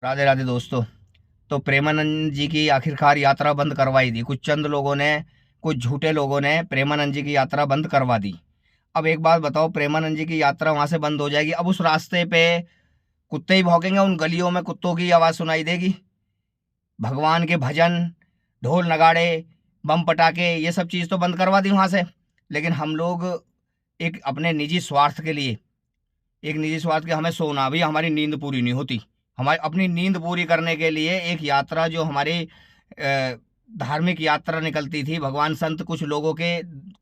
राधे राधे दोस्तों। तो प्रेमानंद जी की आखिरकार यात्रा बंद करवाई दी कुछ चंद लोगों ने। कुछ झूठे लोगों ने प्रेमानंद जी की यात्रा बंद करवा दी। अब एक बात बताओ, प्रेमानंद जी की यात्रा वहां से बंद हो जाएगी, अब उस रास्ते पे कुत्ते ही भौंकेंगे, उन गलियों में कुत्तों की आवाज सुनाई देगी। भगवान के भजन, ढोल नगाड़े, बम पटाखे, ये सब चीज़ तो बंद करवा दी वहां से। लेकिन हम लोग एक अपने निजी स्वार्थ के लिए, एक निजी स्वार्थ के, हमें सोना भी, हमारी नींद पूरी नहीं होती। हमारी अपनी नींद पूरी करने के लिए एक यात्रा जो हमारी धार्मिक यात्रा निकलती थी, भगवान संत कुछ लोगों के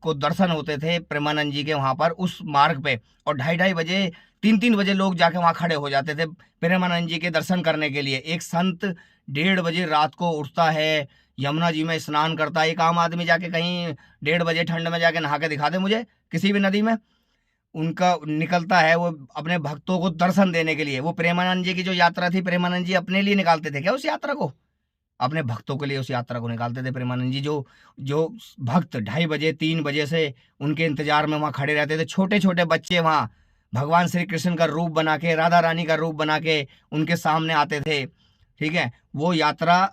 को दर्शन होते थे प्रेमानंद जी के वहां पर उस मार्ग पे। और 2:30-2:30 बजे, 3-3 बजे लोग जाके वहां खड़े हो जाते थे प्रेमानंद जी के दर्शन करने के लिए। एक संत 1:30 बजे रात को उठता है, यमुना जी में स्नान करता है। एक आम आदमी जाके कहीं 1:30 बजे ठंड में जाके नहा के दिखा दे मुझे किसी भी नदी में। उनका निकलता है वो अपने भक्तों को दर्शन देने के लिए। वो प्रेमानंद जी की जो यात्रा थी, प्रेमानंद जी अपने लिए निकालते थे क्या उस यात्रा को? अपने भक्तों के लिए उस यात्रा को निकालते थे प्रेमानंद जी। जो जो भक्त 2:30 बजे 3 बजे से उनके इंतजार में वहां खड़े रहते थे, छोटे छोटे बच्चे वहां भगवान श्री कृष्ण का रूप बना के, राधा रानी का रूप बना के उनके सामने आते थे। ठीक है, वो यात्रा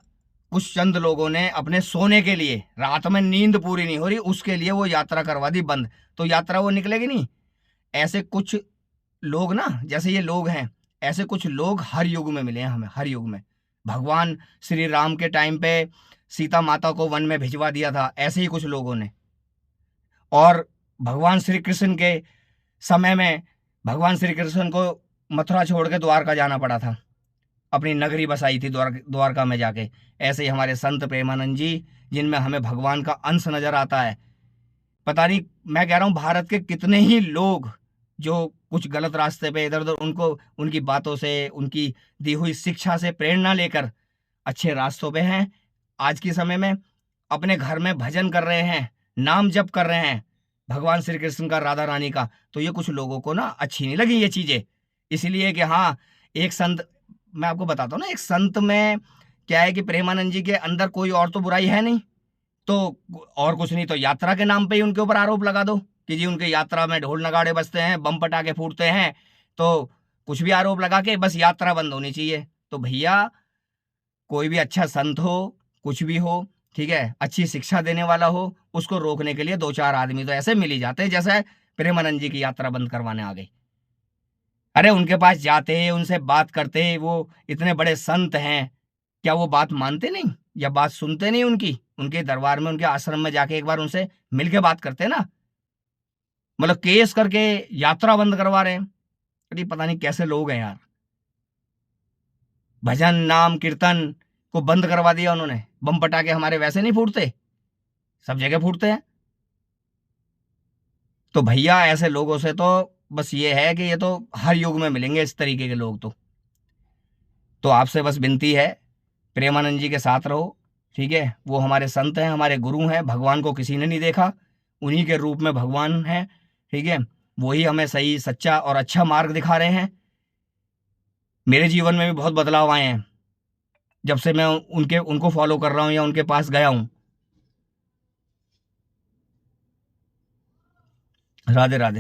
कुछ चंद लोगों ने अपने सोने के लिए, रात में नींद पूरी नहीं हो रही उसके लिए वो यात्रा करवा दी बंद। तो यात्रा वो निकलेगी नहीं। ऐसे कुछ लोग ना, जैसे ये लोग हैं, ऐसे कुछ लोग हर युग में मिले हैं हमें, हर युग में। भगवान श्री राम के टाइम पे सीता माता को वन में भिजवा दिया था, ऐसे ही कुछ लोगों ने। और भगवान श्री कृष्ण के समय में भगवान श्री कृष्ण को मथुरा छोड़ के द्वारका जाना पड़ा था, अपनी नगरी बसाई थी द्वारका में जाके। ऐसे ही हमारे संत प्रेमानंद जी, जिनमें हमें भगवान का अंश नजर आता है। पता नहीं, मैं कह रहा हूँ भारत के कितने ही लोग जो कुछ गलत रास्ते पे इधर उधर, उनको उनकी बातों से, उनकी दी हुई शिक्षा से प्रेरणा लेकर अच्छे रास्तों पे हैं। आज के समय में अपने घर में भजन कर रहे हैं, नाम जप कर रहे हैं भगवान श्री कृष्ण का, राधा रानी का। तो ये कुछ लोगों को ना अच्छी नहीं लगी ये चीजें। इसलिए कि हाँ, एक संत, मैं आपको बताता हूँ ना, एक संत में क्या है कि प्रेमानंद जी के अंदर कोई और तो बुराई है नहीं। तो और कुछ नहीं तो यात्रा के नाम पे ही उनके ऊपर आरोप लगा दो कि जी उनके यात्रा में ढोल नगाड़े बजते हैं, बम पटाखे फूटते हैं। तो कुछ भी आरोप लगा के बस यात्रा बंद होनी चाहिए। तो भैया, कोई भी अच्छा संत हो, कुछ भी हो, ठीक है, अच्छी शिक्षा देने वाला हो, उसको रोकने के लिए 2-4 आदमी तो ऐसे मिल ही जाते हैं, जैसे प्रेमानंद जी की यात्रा बंद करवाने आ गई। अरे उनके पास जाते, उनसे बात करते, वो इतने बड़े संत हैं, क्या वो बात मानते नहीं या बात सुनते नहीं उनकी? उनके दरबार में, उनके आश्रम में जाके एक बार उनसे मिलके बात करते ना। मतलब केस करके यात्रा बंद करवा रहे हैं। अरे पता नहीं कैसे लोग हैं यार। भजन नाम कीर्तन को बंद करवा दिया उन्होंने। बम पटाखे हमारे वैसे नहीं फूटते, सब जगह फूटते हैं। तो भैया ऐसे लोगों से तो बस ये है कि ये तो हर युग में मिलेंगे इस तरीके के लोग। तो आपसे बस विनती है, प्रेमानंद जी के साथ रहो। ठीक है, वो हमारे संत हैं, हमारे गुरु हैं, भगवान को किसी ने नहीं देखा, उन्हीं के रूप में भगवान है। ठीक है, वही हमें सही सच्चा और अच्छा मार्ग दिखा रहे हैं। मेरे जीवन में भी बहुत बदलाव आए हैं जब से मैं उनके उनको फॉलो कर रहा हूँ या उनके पास गया हूँ। राधे राधे।